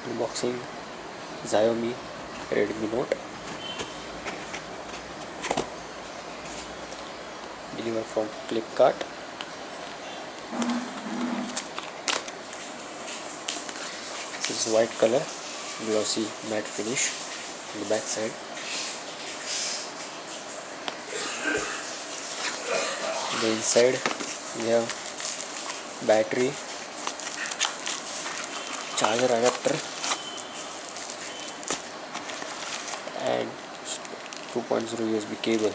Unboxing Xiaomi Redmi Note, delivered from Flipkart. This is white color, glossy matte finish on the back side. The inside we have battery, charger adapter and 2.0 USB cable.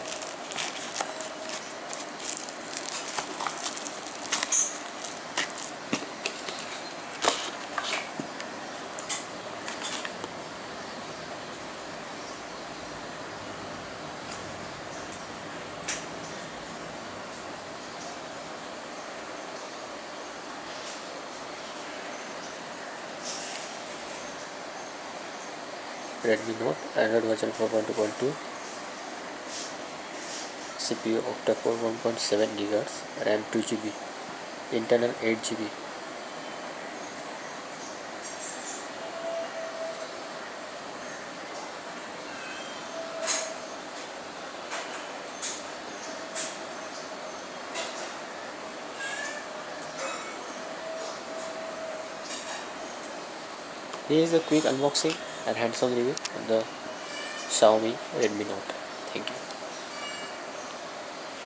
Redmi Note, Android version 4.2.2, CPU octa-core 1.7 GHz, RAM 2 GB, internal 8 GB. Here is a quick unboxing and hands-on review on the Xiaomi Redmi Note.